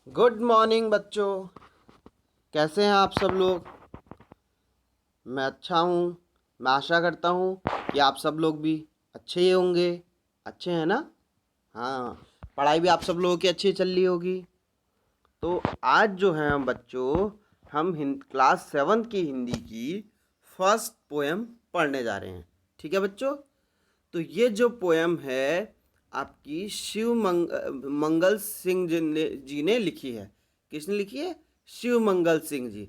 Good morning बच्चों। कैसे हैं आप सब लोग? मैं अच्छा हूँ। मैं आशा करता हूँ कि आप सब लोग भी अच्छे ही होंगे। अच्छे हैं ना? हाँ। पढ़ाई भी आप सब लोगों की अच्छी चल रही होगी। तो आज जो है हम बच्चों, हम क्लास 7 की हिंदी की फर्स्ट पोएम पढ़ने जा रहे हैं। ठीक है बच्चों? तो ये जो पोएम है आपकी मंगल सिंह जी ने लिखी है। किसने लिखी है? शिव मंगल सिंह जी।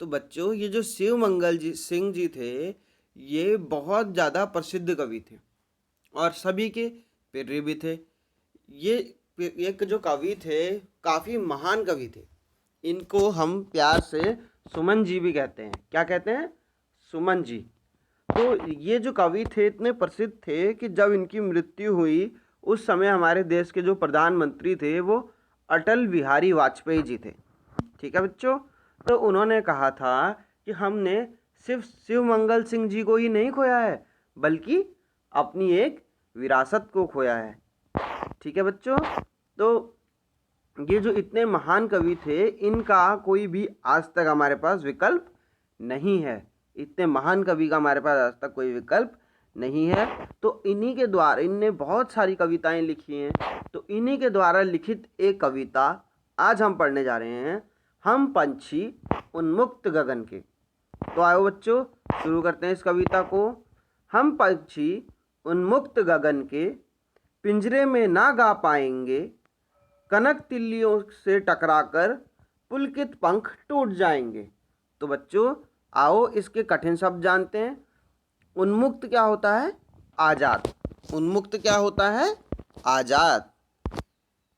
तो बच्चों, ये जो शिव मंगल जी सिंह जी थे, ये बहुत ज़्यादा प्रसिद्ध कवि थे और सभी के प्रिय भी थे। ये एक जो कवि थे, काफ़ी महान कवि थे। इनको हम प्यार से सुमन जी भी कहते हैं। क्या कहते हैं? सुमन जी। तो ये जो कवि थे इतने प्रसिद्ध थे कि जब इनकी मृत्यु हुई, उस समय हमारे देश के जो प्रधानमंत्री थे वो अटल बिहारी वाजपेयी जी थे। ठीक है बच्चों? तो उन्होंने कहा था कि हमने सिर्फ शिव मंगल सिंह जी को ही नहीं खोया है, बल्कि अपनी एक विरासत को खोया है। ठीक है बच्चों? तो ये जो इतने महान कवि थे, इनका कोई भी आज तक हमारे पास विकल्प नहीं है। इतने महान कवि का हमारे पास आज तक कोई विकल्प नहीं है। तो इन्हीं के द्वारा, इनने बहुत सारी कविताएं लिखी हैं। तो इन्हीं के द्वारा लिखित एक कविता आज हम पढ़ने जा रहे हैं, हम पंछी उन्मुक्त गगन के। तो आओ बच्चों, शुरू करते हैं इस कविता को। हम पंछी उन्मुक्त गगन के, पिंजरे में ना गा पाएंगे, कनक तिल्लियों से टकराकर पुलकित पंख टूट जाएंगे। तो बच्चों, आओ इसके कठिन शब्द जानते हैं। उन्मुक्त क्या होता है? आज़ाद। उन्मुक्त क्या होता है? आज़ाद।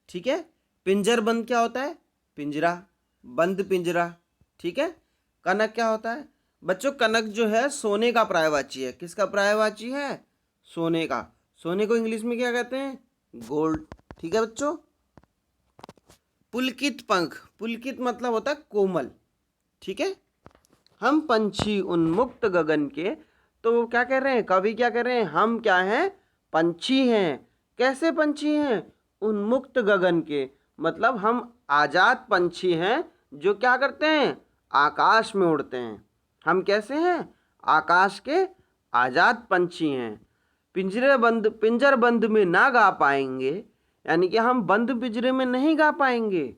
ठीक है। पिंजर बंद क्या होता है? पिंजरा। बंद पिंजरा। ठीक है। कनक क्या होता है? बच्चों, कनक जो है सोने का पर्यायवाची है। किसका पर्यायवाची है? सोने का। सोने को इंग्लिश में क्या कहते हैं? गोल्ड। ठीक है बच्चों। पुलकित पंख, पुलकित मतलब होता है कोमल। ठीक है। हम पंछी उन्मुक्त गगन के, तो क्या कह रहे हैं कवि? क्या कह रहे हैं? हम क्या हैं? पंछी हैं। कैसे पंछी हैं? उन्मुक्त गगन के, मतलब हम आज़ाद पंछी हैं जो क्या करते हैं? आकाश में उड़ते हैं। हम कैसे हैं? आकाश के आज़ाद पंछी हैं। पिंजर बंद में ना गा पाएंगे, यानी कि हम बंद पिंजरे में नहीं गा पाएंगे।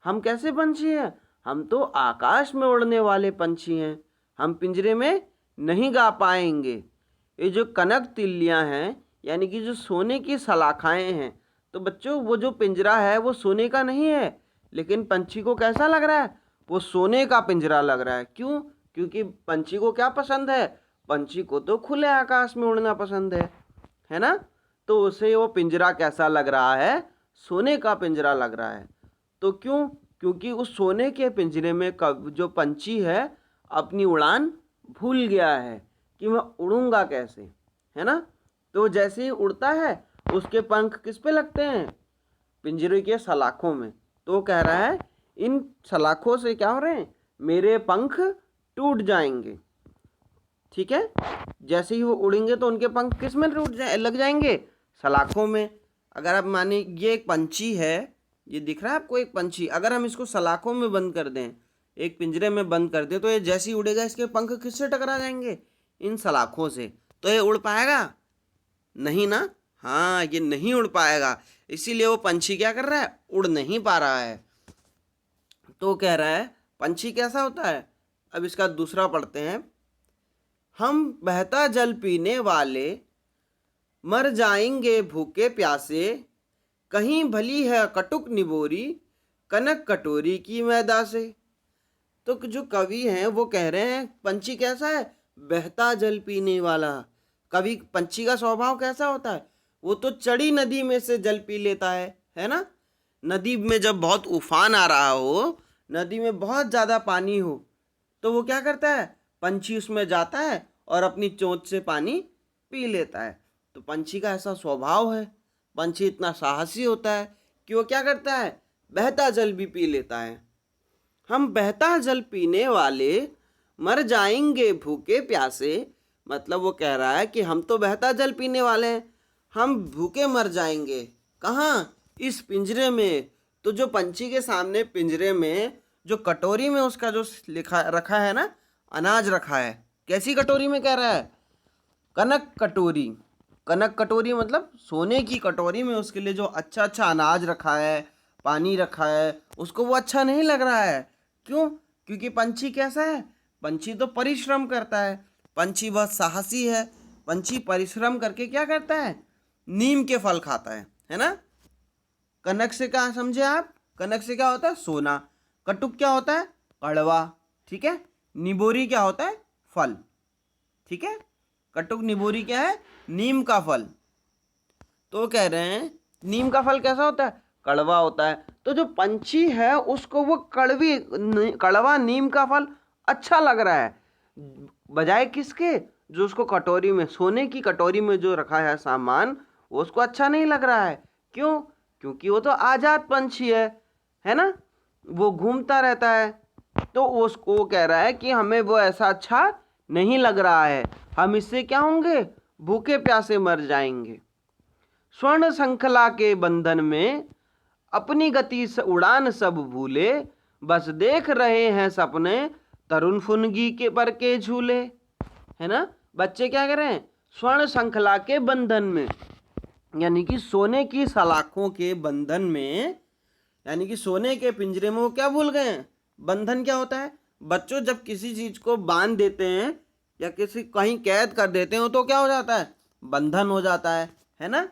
हम कैसे पंछी हैं? हम तो आकाश में उड़ने वाले पंछी हैं। हम पिंजरे में नहीं गा पाएंगे। ये जो कनक तिल्लियां हैं, यानी कि जो सोने की सलाखाएं हैं, तो बच्चों वो जो पिंजरा है वो सोने का नहीं है, लेकिन पंछी को कैसा लग रहा है? वो सोने का पिंजरा लग रहा है। क्यों? क्योंकि पंछी को क्या पसंद है? पंछी को तो खुले आकाश में उड़ना पसंद है ना? तो उसे वो पिंजरा कैसा लग रहा है? सोने का पिंजरा लग रहा है। तो क्यों? क्योंकि उस सोने के पिंजरे में जो पंछी है अपनी उड़ान भूल गया है कि मैं उड़ूंगा कैसे, है ना? तो जैसे ही उड़ता है, उसके पंख किस पे लगते हैं? पिंजरे के सलाखों में। तो वो कह रहा है इन सलाखों से क्या हो रहे हैं? मेरे पंख टूट जाएंगे। ठीक है। जैसे ही वो उड़ेंगे तो उनके पंख किस में लग जाएंगे? सलाखों में। अगर आप माने ये एक पंछी है, ये दिख रहा है आपको एक पंछी, अगर हम इसको सलाखों में बंद कर दें, एक पिंजरे में बंद कर दें, तो ये जैसे ही उड़ेगा इसके पंख किससे टकरा जाएंगे? इन सलाखों से। तो ये उड़ पाएगा? नहीं ना। हाँ, ये नहीं उड़ पाएगा। इसीलिए वो पंछी क्या कर रहा है? उड़ नहीं पा रहा है। तो कह रहा है पंछी कैसा होता है? अब इसका दूसरा पढ़ते हैं। हम बहता जल पीने वाले, मर जाएंगे भूखे प्यासे, कहीं भली है कटुक निबोरी, कनक कटोरी की मैदा से। तो जो कवि हैं वो कह रहे हैं पंछी कैसा है? बहता जल पीने वाला। कवि पंछी का स्वभाव कैसा होता है? वो तो चड़ी नदी में से जल पी लेता है ना? नदी में जब बहुत उफान आ रहा हो, नदी में बहुत ज़्यादा पानी हो, तो वो क्या करता है? पंछी उसमें जाता है और अपनी चोंच से पानी पी लेता है। तो पंछी का ऐसा स्वभाव है। पंछी इतना साहसी होता है कि वो क्या करता है? बहता जल भी पी लेता है। हम बहता जल पीने वाले, मर जाएंगे भूखे प्यासे, मतलब वो कह रहा है कि हम तो बहता जल पीने वाले हैं, हम भूखे मर जाएंगे। कहाँ? इस पिंजरे में। तो जो पंछी के सामने पिंजरे में जो कटोरी में उसका जो लिखा रखा है ना, अनाज रखा है, कैसी कटोरी में कह रहा है? कनक कटोरी। कनक कटोरी मतलब सोने की कटोरी में उसके लिए जो अच्छा अच्छा अनाज रखा है, पानी रखा है, उसको वो अच्छा नहीं लग रहा है। क्यों? क्योंकि पंछी कैसा है? पंछी तो परिश्रम करता है, पंछी बहुत साहसी है। पंछी परिश्रम करके क्या करता है? नीम के फल खाता है ना। कनक से क्या समझे आप? कनक से क्या होता है? सोना। कटुक क्या होता है? कड़वा। ठीक है। निबोरी क्या होता है? फल। ठीक है। कटुक निबोरी क्या है? नीम का फल। तो कह रहे हैं नीम का फल कैसा होता है? कड़वा होता है। तो जो पंछी है उसको वो कड़वा नीम का फल अच्छा लग रहा है, बजाय किसके? जो उसको कटोरी में, सोने की कटोरी में जो रखा है सामान, वो उसको अच्छा नहीं लग रहा है। क्यों? क्योंकि वो तो आजाद पंछी है ना, वो घूमता रहता है। तो उसको कह रहा है कि हमें वो ऐसा अच्छा नहीं लग रहा है, हम इससे क्या होंगे? भूखे प्यासे मर जाएंगे। स्वर्ण श्रृंखला के बंधन में अपनी गति से उड़ान सब भूले, बस देख रहे हैं सपने तरुण फुनगी के पर के झूले। है ना। बच्चे क्या कर रहे हैं? स्वर्ण श्रृंखला के बंधन में, यानी कि सोने की सलाखों के बंधन में, यानी कि सोने के पिंजरे में वो क्या भूल गए हैं? बंधन क्या होता है? बच्चों जब किसी चीज को बांध देते हैं या किसी कहीं कैद कर देते हो तो क्या हो जाता है? बंधन हो जाता है ना।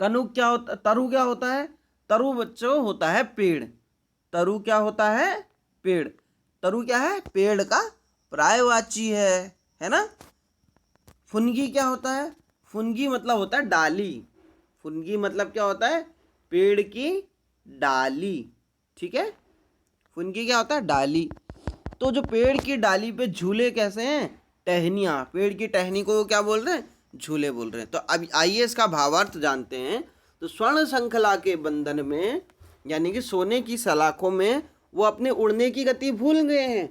कनुक क्या होता? तरु क्या होता है? तरु बच्चों होता है पेड़। तरु क्या होता है? पेड़। तरु क्या है? पेड़ का पर्यायवाची है ना। फुनगी क्या होता है? फुनगी मतलब होता है डाली। फुनगी मतलब क्या होता है? पेड़ की डाली। ठीक है। फुनगी क्या होता है? डाली। तो जो पेड़ की डाली पे झूले कैसे हैं? टहनियाँ। पेड़ की टहनी को क्या बोल रहे हैं? झूले बोल रहे हैं। तो अब आइए इसका भावार्थ जानते हैं। तो स्वर्ण श्रृंखला के बंधन में, यानी कि सोने की सलाखों में वो अपने उड़ने की गति भूल गए हैं।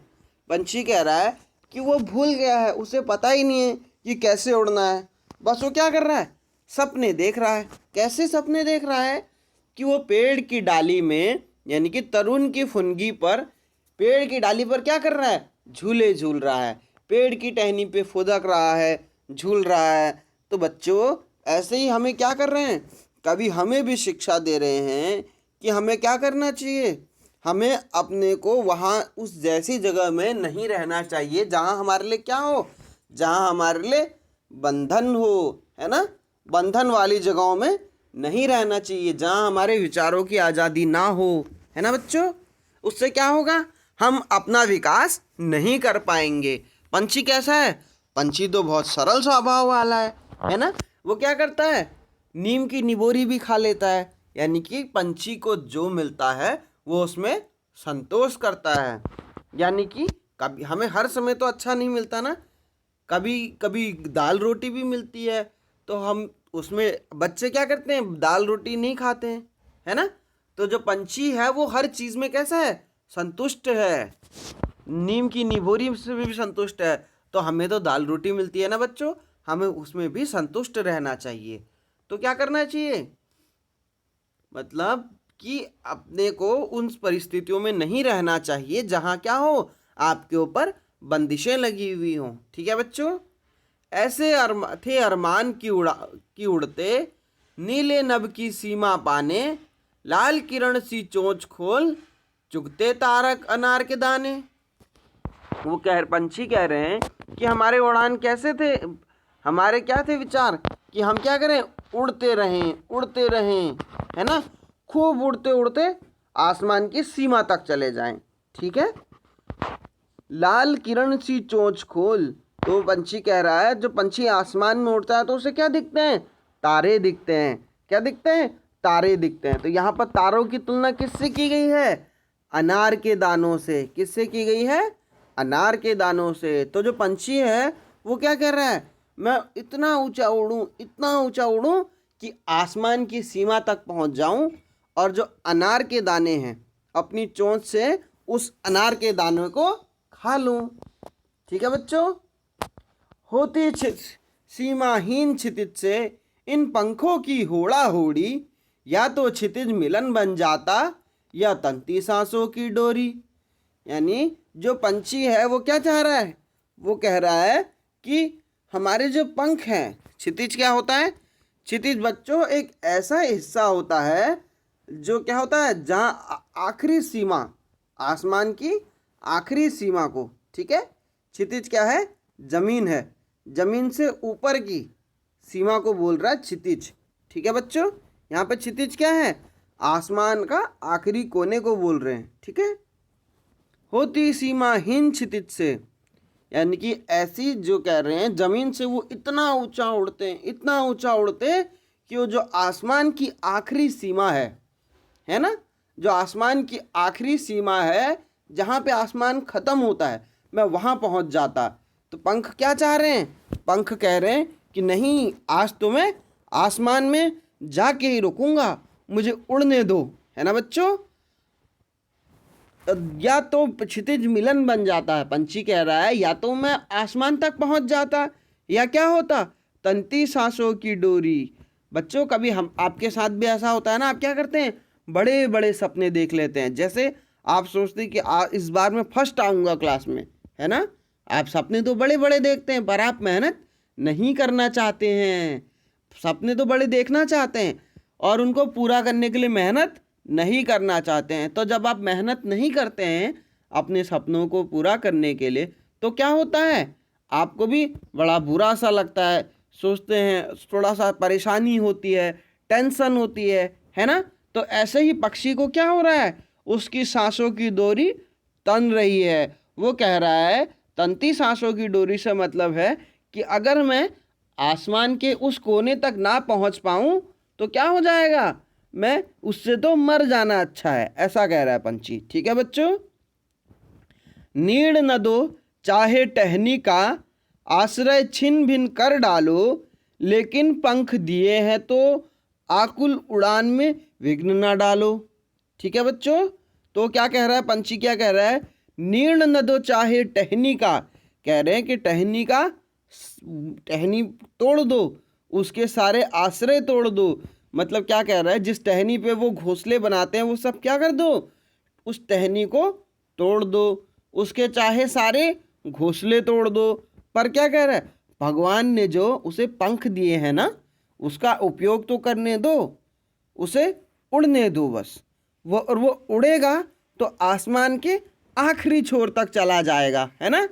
पंछी कह रहा है कि वो भूल गया है, उसे पता ही नहीं है कि कैसे उड़ना है। बस वो क्या कर रहा है? सपने देख रहा है। कैसे सपने देख रहा है? कि वो पेड़ की डाली में, यानी कि तरुण की फुनगी पर, पेड़ की डाली पर क्या कर रहा है? झूले झूल रहा है। पेड़ की टहनी पे फुदक रहा है, झूल रहा है। तो बच्चों ऐसे ही हमें क्या कर रहे हैं? कभी हमें भी शिक्षा दे रहे हैं कि हमें क्या करना चाहिए? हमें अपने को वहाँ उस जैसी जगह में नहीं रहना चाहिए जहाँ हमारे लिए क्या हो? जहाँ हमारे लिए बंधन हो, है ना। बंधन वाली जगहों में नहीं रहना चाहिए, जहाँ हमारे विचारों की आज़ादी ना हो, है ना बच्चों। उससे क्या होगा? हम अपना विकास नहीं कर पाएंगे। पंछी कैसा है? पंछी तो बहुत सरल स्वभाव वाला है ना। वो क्या करता है? नीम की निबोरी भी खा लेता है, यानी कि पंछी को जो मिलता है वो उसमें संतोष करता है। यानी कि कभी हमें हर समय तो अच्छा नहीं मिलता ना, कभी कभी दाल रोटी भी मिलती है, तो हम उसमें, बच्चे क्या करते हैं? दाल रोटी नहीं खाते हैं, है ना। तो जो पंछी है वो हर चीज़ में कैसा है? संतुष्ट है। नीम की निबोरी से भी संतुष्ट है। तो हमें तो दाल रोटी मिलती है ना बच्चों, हमें उसमें भी संतुष्ट रहना चाहिए। तो क्या करना चाहिए? मतलब कि अपने को उन परिस्थितियों में नहीं रहना चाहिए जहाँ क्या हो? आपके ऊपर बंदिशें लगी हुई हों। ठीक है बच्चों। ऐसे थे अरमान की उड़ते, नीले नभ की सीमा पाने, लाल किरण सी चोंच खोल, चुगते तारक अनार के दाने। वो पंछी कह रहे हैं कि हमारे उड़ान कैसे थे, हमारे क्या थे विचार कि हम क्या करें? उड़ते रहें, उड़ते रहें, है ना। खूब उड़ते उड़ते आसमान की सीमा तक चले जाएं। ठीक है। लाल किरण सी चोंच खोल। तो पंछी कह रहा है, जो पंछी आसमान में उड़ता है तो उसे क्या दिखते हैं? तारे दिखते हैं। क्या दिखते हैं? तारे दिखते हैं। तो यहाँ पर तारों की तुलना किससे की गई है? अनार के दानों से। किससे की गई है? अनार के दानों से। तो जो पंछी है वो क्या कह रहा है? मैं इतना ऊंचा उड़ूं, इतना ऊंचा उड़ूं कि आसमान की सीमा तक पहुंच जाऊं, और जो अनार के दाने हैं अपनी चोंच से उस अनार के दानों को खा लूं। ठीक है बच्चों। होती सीमाहीन क्षितिज से इन पंखों की होड़ा होड़ी, या तो क्षितिज मिलन बन जाता या तंती सांसों की डोरी। यानी जो पंछी है वो क्या चाह रहा है, वो कह रहा है कि हमारे जो पंख हैं, क्षितिज क्या होता है, क्षितिज बच्चों एक ऐसा हिस्सा होता है जो क्या होता है, जहाँ आखिरी सीमा, आसमान की आखिरी सीमा को, ठीक है, क्षितिज क्या है, जमीन है, जमीन से ऊपर की सीमा को बोल रहा है क्षितिज। ठीक है बच्चों, यहाँ पे क्षितिज क्या है, आसमान का आखिरी कोने को बोल रहे हैं। ठीक है, होती सीमाहीन क्षितिज से, यानी कि ऐसी जो कह रहे हैं जमीन से वो इतना ऊंचा उड़ते हैं, इतना ऊंचा उड़ते हैं कि वो जो आसमान की आखिरी सीमा है ना, जो आसमान की आखिरी सीमा है, जहाँ पे आसमान ख़त्म होता है, मैं वहाँ पहुँच जाता। तो पंख क्या चाह रहे हैं, पंख कह रहे हैं कि नहीं, आज तो मैं आसमान में जाके ही रुकूंगा, मुझे उड़ने दो, है ना बच्चों। या तो क्षितिज मिलन बन जाता है, पंछी कह रहा है या तो मैं आसमान तक पहुंच जाता, या क्या होता, तंती सांसों की डोरी। बच्चों कभी हम आपके साथ भी ऐसा होता है ना, आप क्या करते हैं, बड़े बड़े सपने देख लेते हैं। जैसे आप सोचते हैं कि इस बार मैं फर्स्ट आऊँगा क्लास में, है ना, आप सपने तो बड़े बड़े देखते हैं, पर आप मेहनत नहीं करना चाहते हैं। सपने तो बड़े देखना चाहते हैं और उनको पूरा करने के लिए मेहनत नहीं करना चाहते हैं। तो जब आप मेहनत नहीं करते हैं अपने सपनों को पूरा करने के लिए, तो क्या होता है, आपको भी बड़ा बुरा सा लगता है, सोचते हैं, थोड़ा सा परेशानी होती है, टेंशन होती है ना। तो ऐसे ही पक्षी को क्या हो रहा है, उसकी सांसों की डोरी तन रही है। वो कह रहा है तंती सांसों की डोरी से मतलब है कि अगर मैं आसमान के उस कोने तक ना पहुंच पाऊं तो क्या हो जाएगा, मैं उससे तो मर जाना अच्छा है, ऐसा कह रहा है पंछी। ठीक है बच्चों, नीड़ न दो चाहे टहनी का, आश्रय छिन भिन कर डालो, लेकिन पंख दिए हैं तो आकुल उड़ान में विघ्न ना डालो। ठीक है बच्चों, तो क्या कह रहा है पंछी, क्या कह रहा है, नीड़ न दो चाहे टहनी का, कह रहे हैं कि टहनी तोड़ दो, उसके सारे आश्रय तोड़ दो। मतलब क्या कह रहा है, जिस टहनी पे वो घोंसले बनाते हैं वो सब क्या कर दो, उस टहनी को तोड़ दो, उसके चाहे सारे घोंसले तोड़ दो। पर क्या कह रहा है, भगवान ने जो उसे पंख दिए हैं ना, उसका उपयोग तो करने दो, उसे उड़ने दो बस। और वो उड़ेगा तो आसमान के आखिरी छोर तक चला जाएगा, है ना।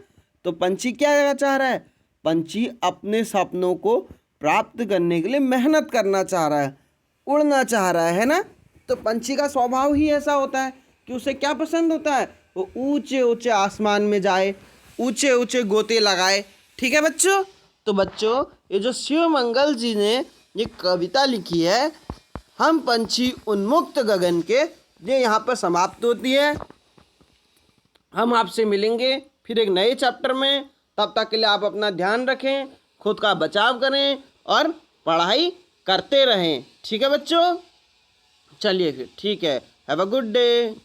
तो पंछी क्या चाह रहा है, पंछी अपने सपनों को प्राप्त करने के लिए मेहनत करना चाह रहा है, उड़ना चाह रहा है ना। तो पंछी का स्वभाव ही ऐसा होता है कि उसे क्या पसंद होता है, वो ऊंचे ऊंचे आसमान में जाए, ऊंचे ऊंचे गोते लगाए। ठीक है बच्चों, तो बच्चों ये जो शिव मंगल जी ने ये कविता लिखी है, हम पंछी उन्मुक्त गगन के, ये यहाँ पर समाप्त होती है। हम आपसे मिलेंगे फिर एक नए चैप्टर में। तब तक के लिए आप अपना ध्यान रखें, खुद का बचाव करें और पढ़ाई करते रहें। ठीक है बच्चों, चलिए फिर, ठीक है, हैव अ गुड डे।